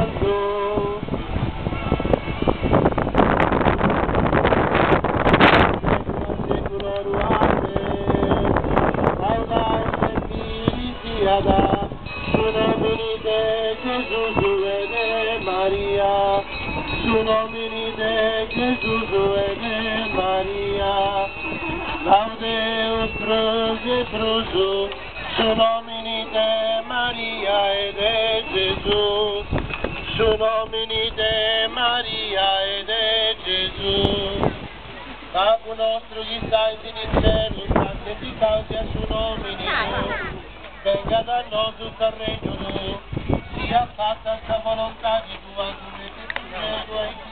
Santo. Seculorum Amen. Laudae Spiritiada, su nomine de Jesus et de Maria, su nomine de Jesus et de Maria, Laudeus Progetrusu, su nomine de Maria e de Jesus, su nomine de Maria e de Jesus. Papu nostro che stai in cielo, santificato sia su nomine, venga da noi tutto il regno tuo, sia fatta sta volontà di tua, come in cielo e in